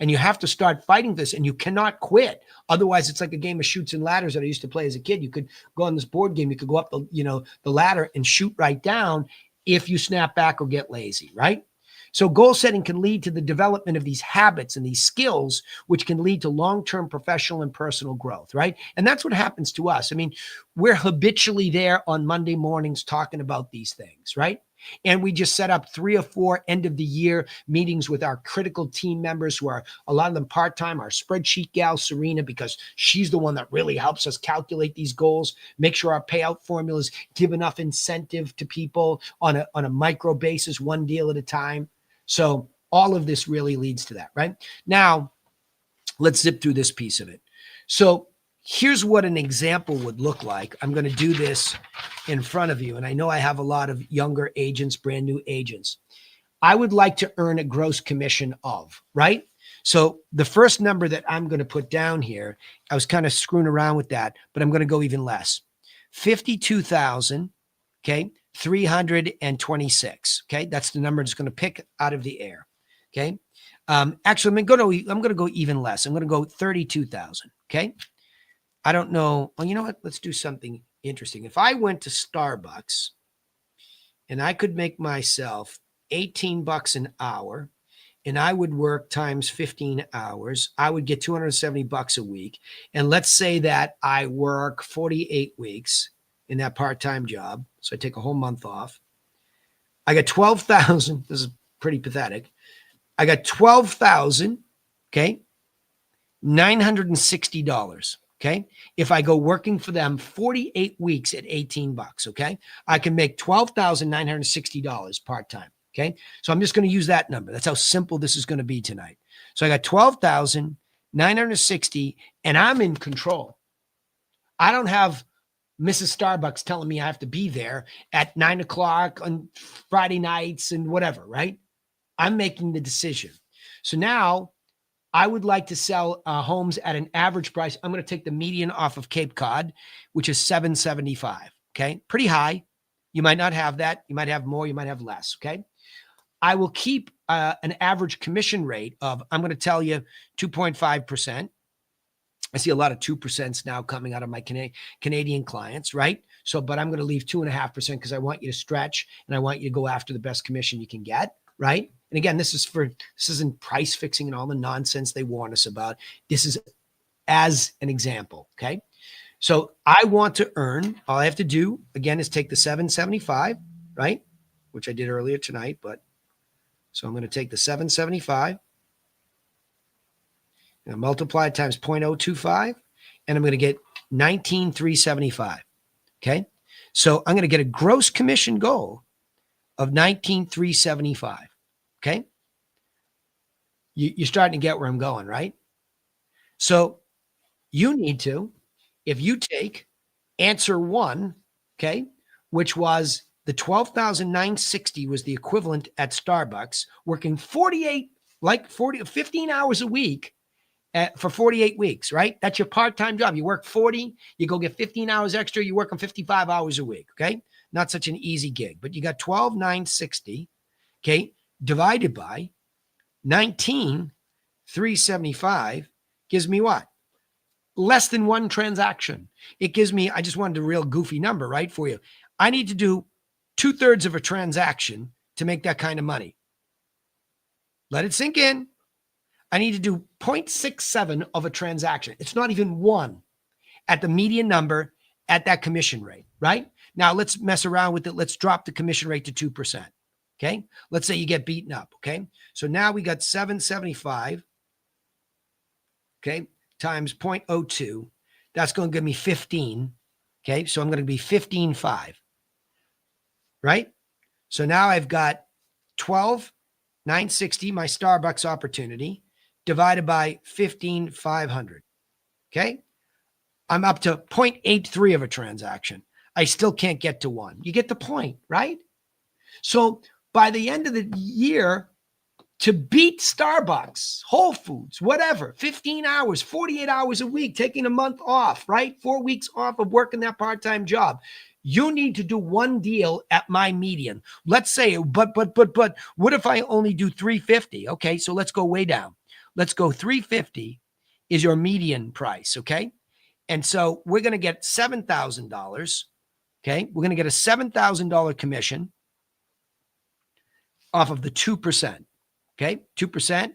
and you have to start fighting this, and you cannot quit. Otherwise, it's like a game of shoots and ladders that I used to play as a kid. You could go on this board game. You could go up the ladder and shoot right down if you snap back or get lazy, right? So goal setting can lead to the development of these habits and these skills, which can lead to long-term professional and personal growth, right? And that's what happens to us. I mean, we're habitually there on Monday mornings talking about these things, right? And we just set up 3 or 4 end of the year meetings with our critical team members who are a lot of them part-time, our spreadsheet gal, Serena, because she's the one that really helps us calculate these goals, make sure our payout formulas give enough incentive to people on a micro basis, one deal at a time. So all of this really leads to that, right? Now, let's zip through this piece of it. So here's what an example would look like. I'm going to do this in front of you. And I know I have a lot of younger agents, brand new agents. I would like to earn a gross commission of, right? So the first number that I'm going to put down here, I was kind of screwing around with that, but I'm going to go even less. 52,000, okay? 326. Okay. That's the number that's going to pick out of the air. Okay. Actually, I'm going to go even less. I'm going to go 32,000. Okay. I don't know. Well, you know what? Let's do something interesting. If I went to Starbucks and I could make myself $18 an hour and I would work times 15 hours, I would get $270 a week. And let's say that I work 48 weeks in that part-time job. So I take a whole month off. I got 12,000. This is pretty pathetic. I got 12,000, okay, $960. Okay. If I go working for them 48 weeks at $18, okay, I can make $12,960 part-time. Okay. So I'm just going to use that number. That's how simple this is going to be tonight. So I got 12,960 and I'm in control. I don't have Mrs. Starbucks telling me I have to be there at 9 o'clock on Friday nights and whatever, right? I'm making the decision. So now I would like to sell homes at an average price. I'm going to take the median off of Cape Cod, which is $775. Okay. Pretty high. You might not have that. You might have more. You might have less. Okay. I will keep an average commission rate of, I'm going to tell you 2.5%. I see a lot of 2% now coming out of my Canadian clients, right? So, but I'm going to leave 2.5% because I want you to stretch and I want you to go after the best commission you can get, right? And again, this isn't price fixing and all the nonsense they warn us about. This is as an example, okay? So I want to earn, all I have to do, again, is take the 775, right? Which I did earlier tonight, but so I'm going to take the 775 and multiply it times 0.025, and I'm going to get 19,375, okay? So I'm going to get a gross commission goal of 19,375. Okay. You're starting to get where I'm going, right? So you need to, if you take answer one, okay, which was the 12,960 was the equivalent at Starbucks, working 15 hours a week for 48 weeks, right? That's your part-time job. You work 40, you go get 15 hours extra, you work on 55 hours a week, okay? Not such an easy gig, but you got 12,960, okay, divided by 19,375 gives me what? Less than one transaction. It gives me, I just wanted a real goofy number, right, for you. I need to do 2/3 of a transaction to make that kind of money. Let it sink in. I need to do 0.67 of a transaction. It's not even one at the median number at that commission rate, right? Now let's mess around with it. Let's drop the commission rate to 2%. Okay. Let's say you get beaten up. Okay. So now we got 775. Okay. Times 0.02. That's going to give me 15. Okay. So I'm going to be 15.5. Right. So now I've got 12,960, my Starbucks opportunity, divided by 15,500. Okay. I'm up to 0.83 of a transaction. I still can't get to one. You get the point, right? So by the end of the year, to beat Starbucks, Whole Foods, whatever, 15 hours, 48 hours a week, taking a month off, right? 4 weeks off of working that part-time job. You need to do one deal at my median. Let's say, but what if I only do 350? Okay, so let's go way down. Let's go 350 is your median price, okay? And so we're going to get $7,000, okay? We're going to get a $7,000 commission off of the 2%. Okay. 2%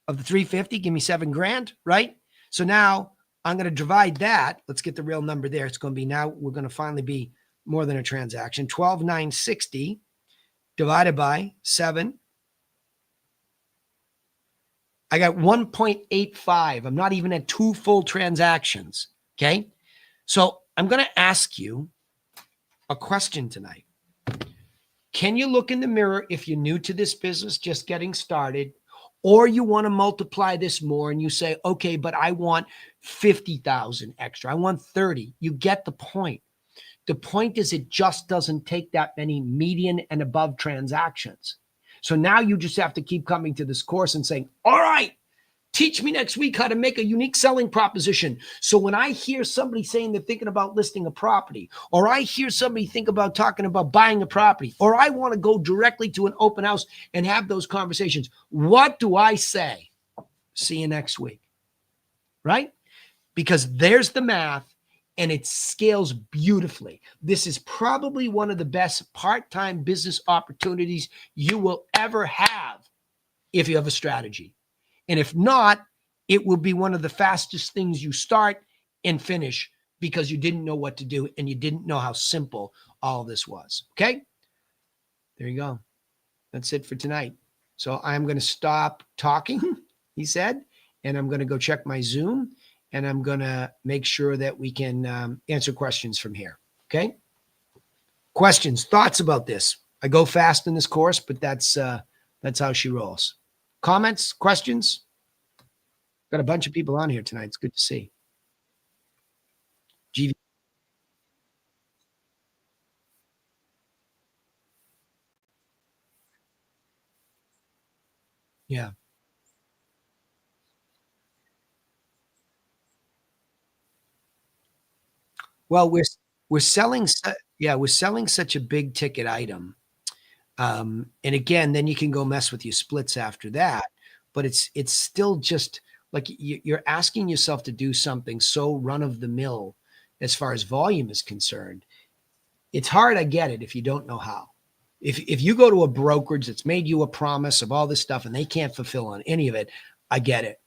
of the 350, give me $7,000, right? So now I'm going to divide that. Let's get the real number there. It's going to be, now we're going to finally be more than a transaction. 12,960 divided by 7. I got 1.85. I'm not even at 2 full transactions. Okay. So I'm going to ask you a question tonight. Can you look in the mirror if you're new to this business, just getting started, or you want to multiply this more and you say, okay, but I want 50,000 extra. I want 30. You get the point. The point is it just doesn't take that many median and above transactions. So now you just have to keep coming to this course and saying, all right, teach me next week how to make a unique selling proposition. So when I hear somebody saying they're thinking about listing a property, or I hear somebody think about talking about buying a property, or I want to go directly to an open house and have those conversations, what do I say? See you next week, right? because there's the math and it scales beautifully. This is probably one of the best part-time business opportunities you will ever have if you have a strategy. And if not, it will be one of the fastest things you start and finish because you didn't know what to do and you didn't know how simple all this was. Okay. There you go. That's it for tonight. So I'm going to stop talking, he said, and I'm going to go check my Zoom and I'm going to make sure that we can answer questions from here. Okay. Questions, thoughts about this? I go fast in this course, but that's how she rolls. Comments, questions? Got a bunch of people on here tonight. It's good to see. GV. Yeah. Well, we're selling yeah, we're selling such a big ticket item. And again, then you can go mess with your splits after that, but it's still just like you're asking yourself to do something so run of the mill as far as volume is concerned. It's hard, I get it, if you don't know how. If you go to a brokerage that's made you a promise of all this stuff and they can't fulfill on any of it, I get it,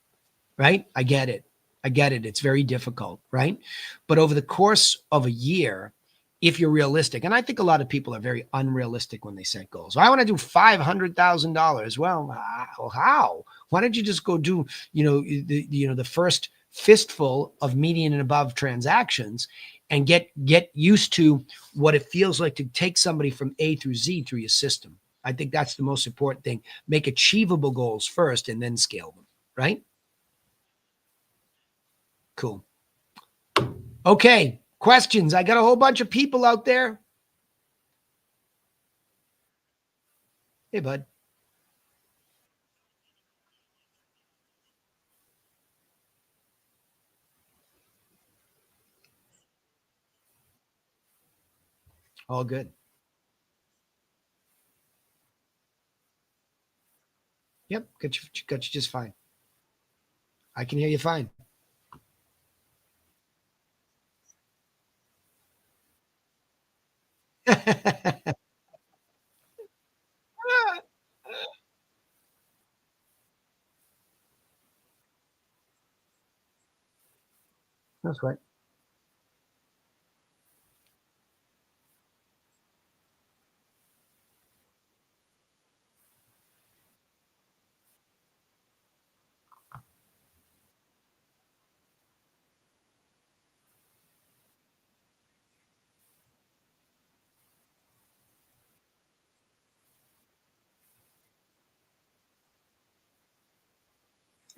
right? I get it. I get it. It's very difficult, right? But over the course of a year, if you're realistic, and I think a lot of people are very unrealistic when they set goals. I want to do $500,000. Well, how? Why don't you just go do, the first fistful of median and above transactions and get used to what it feels like to take somebody from A through Z through your system. I think that's the most important thing. Make achievable goals first and then scale them, right? Cool. Okay. Questions. I got a whole bunch of people out there. Hey, bud. All good. Yep. Got you just fine. I can hear you fine. That's right.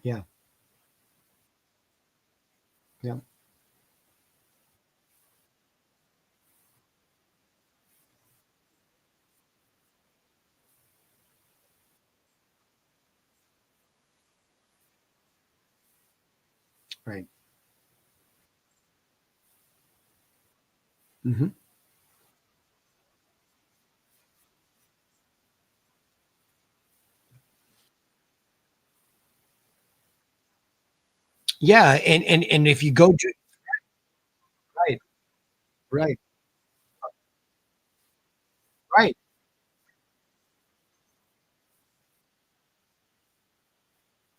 Yeah. Yeah. Right. Hmm. Yeah. And if you go to right, right, right.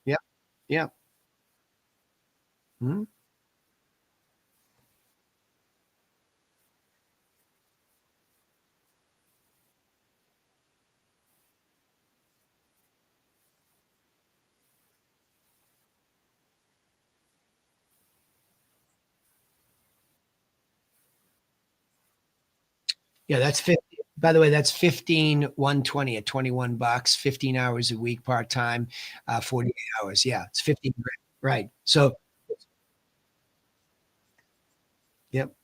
Yeah. Yeah. Mhm. Yeah. That's 50. By the way, that's 15,120 at 21 bucks, 15 hours a week part time, 48 hours. Yeah. It's 15 grand. Right. So, yep.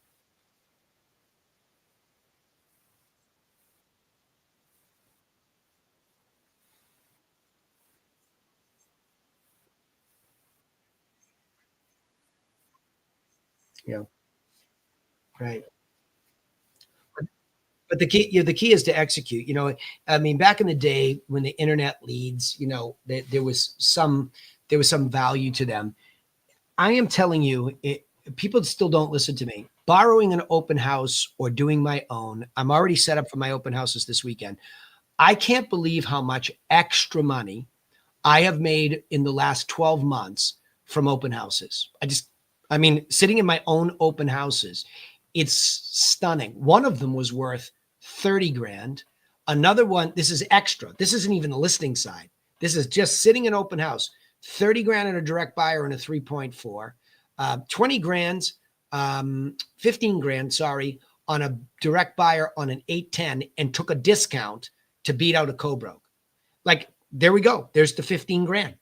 Yeah. Right. But the key is to execute. I mean, back in the day when the internet leads, there was some value to them. I am telling you, people still don't listen to me. Borrowing an open house or doing my own, I'm already set up for my open houses this weekend. I can't believe how much extra money I have made in the last 12 months from open houses. I mean, sitting in my own open houses, it's stunning. One of them was worth 30 grand. Another one, this is extra. This isn't even the listing side. This is just sitting in open house, 30 grand in a direct buyer and a 3.4, 20 grand, 15 grand, sorry, on a direct buyer on an 810 and took a discount to beat out a co-broke. Like, there we go. There's the 15 grand.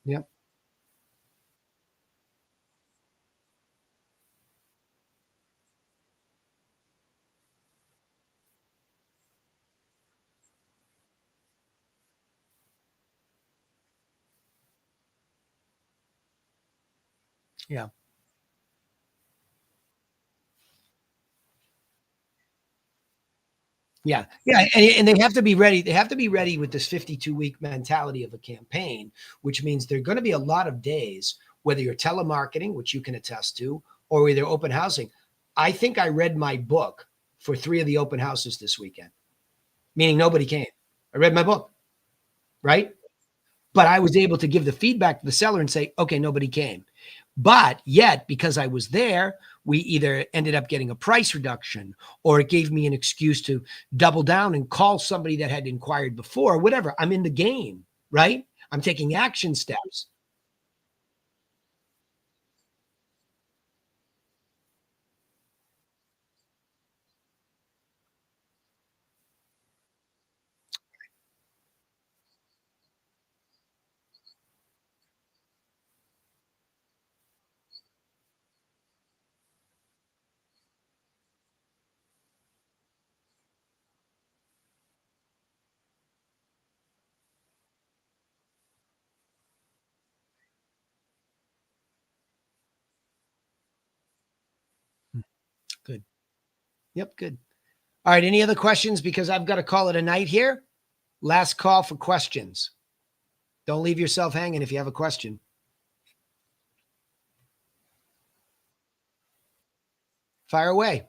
Yep. Yeah. Yeah. Yeah. And they have to be ready. They have to be ready with this 52-week mentality of a campaign, which means there are going to be a lot of days, whether you're telemarketing, which you can attest to, or whether open housing. I think I read my book for three of the open houses this weekend, meaning nobody came. I read my book, right? But I was able to give the feedback to the seller and say, okay, nobody came. But yet, because I was there, we either ended up getting a price reduction or it gave me an excuse to double down and call somebody that had inquired before, whatever. I'm in the game, right? I'm taking action steps. Good. Yep, good. All right. Any other questions? Because I've got to call it a night here. Last call for questions. Don't leave yourself hanging if you have a question. Fire away.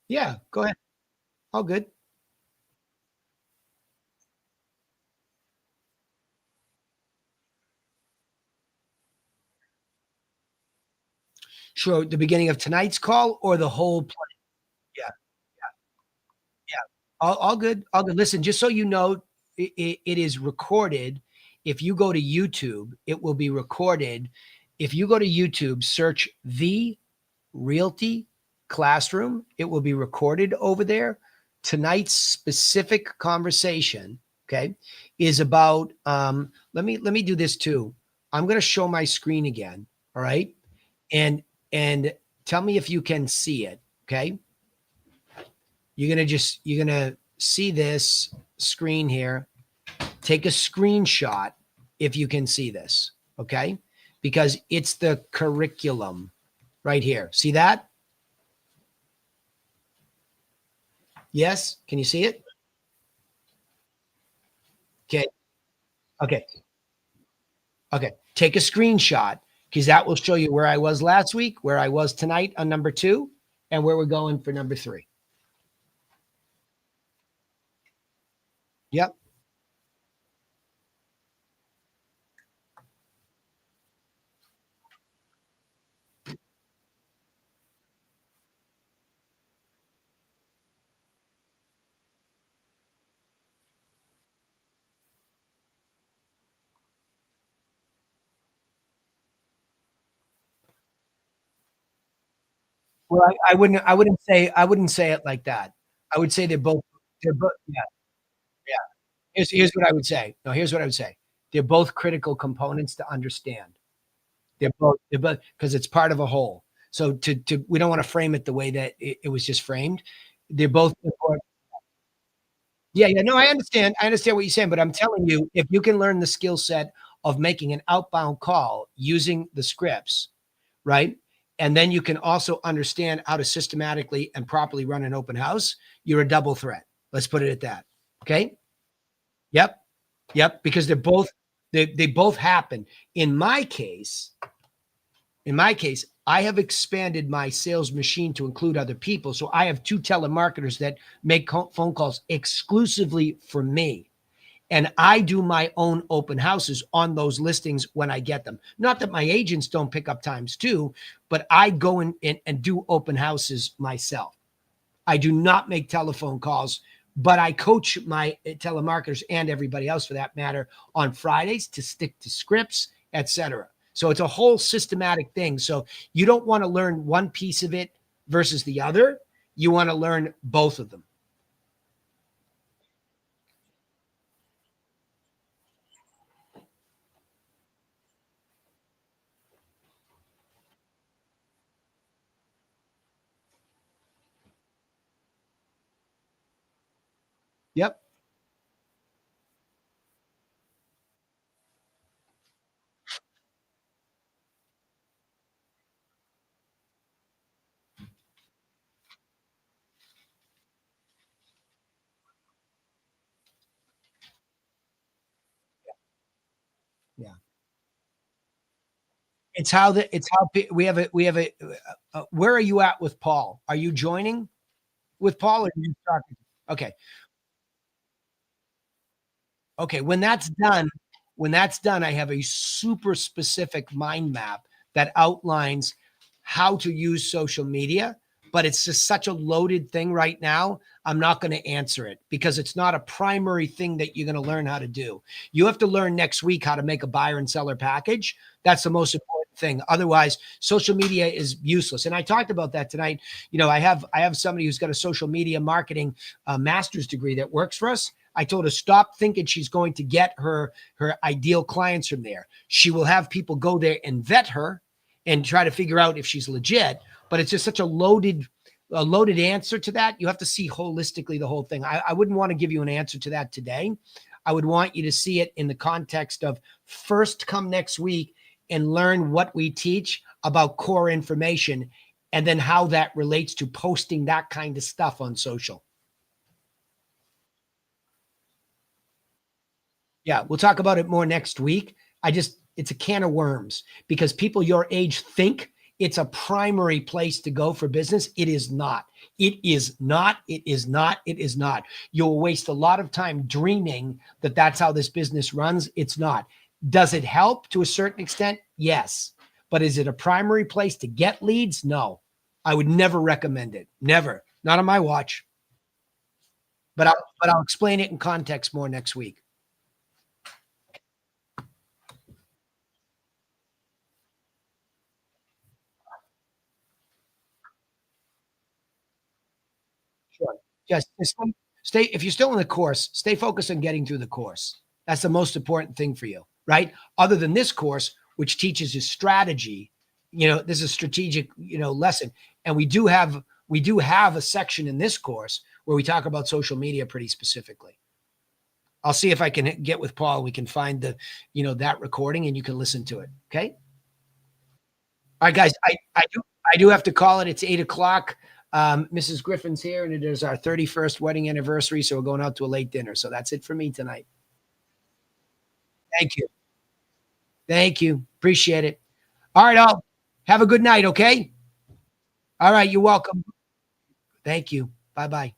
Yeah, go ahead. All good. Sure. The beginning of tonight's call or the whole plan? Yeah. Yeah. All good. All good. Listen, just so you know, it is recorded. If you go to YouTube, it will be recorded. If you go to YouTube, search the Realty Classroom, it will be recorded over there. Tonight's specific conversation, okay, is about let me do this too. I'm going to show my screen again, all right? And tell me if you can see it, okay? You're going to see this screen here. Take a screenshot if you can see this, okay? Because it's the curriculum right here. See that? Yes? Can you see it? Okay. Okay. Okay. Take a screenshot because that will show you where I was last week, where I was tonight on number two, and where we're going for number three. Yep. Well, I wouldn't say it like that. I would say they're both yeah, yeah. Here's what I would say. No, here's what I would say. They're both critical components to understand. They're both because it's part of a whole. So to we don't want to frame it the way that it was just framed. They're both important. Yeah, yeah. No, I understand. I understand what you're saying, but I'm telling you, if you can learn the skill set of making an outbound call using the scripts, right? And then you can also understand how to systematically and properly run an open house, you're a double threat. Let's put it at that. Okay? Yep. Yep. Because they both happen. In my case, I have expanded my sales machine to include other people. So I have two telemarketers that make phone calls exclusively for me. And I do my own open houses on those listings when I get them. Not that my agents don't pick up times too, but I go in and do open houses myself. I do not make telephone calls, but I coach my telemarketers and everybody else for that matter on Fridays to stick to scripts, etc. So it's a whole systematic thing. So you don't want to learn one piece of it versus the other. You want to learn both of them. Yep. Yeah. Where are you at with Paul? Are you joining with Paul or are you talking? Okay. Okay, when that's done, I have a super specific mind map that outlines how to use social media, but it's just such a loaded thing right now. I'm not going to answer it because it's not a primary thing that you're going to learn how to do. You have to learn next week how to make a buyer and seller package. That's the most important thing. Otherwise, social media is useless. And I talked about that tonight. You know, I have somebody who's got a social media marketing master's degree that works for us. I told her stop thinking she's going to get her ideal clients from there. She will have people go there and vet her and try to figure out if she's legit. But it's just such a loaded answer to that. You have to see holistically the whole thing. I wouldn't want to give you an answer to that today. I would want you to see it in the context of first come next week and learn what we teach about core information and then how that relates to posting that kind of stuff on social. Yeah, we'll talk about it more next week. It's a can of worms because people your age think it's a primary place to go for business. It is not. It is not. It is not. It is not. You'll waste a lot of time dreaming that that's how this business runs. It's not. Does it help to a certain extent? Yes. But is it a primary place to get leads? No. I would never recommend it. Never. Not on my watch. But I'll explain it in context more next week. Sure. Just stay if you're still in the course, stay focused on getting through the course. That's the most important thing for you, right? Other than this course, which teaches you strategy, this is a strategic, lesson. And we do have a section in this course where we talk about social media pretty specifically. I'll see if I can get with Paul. We can find that recording and you can listen to it. Okay. All right, guys. I do have to call it. It's 8 o'clock. Mrs. Griffin's here, and it is our 31st wedding anniversary, so we're going out to a late dinner. So that's it for me tonight. Thank you. Thank you. Appreciate it. All right, all. Have a good night, okay? All right, you're welcome. Thank you. Bye-bye.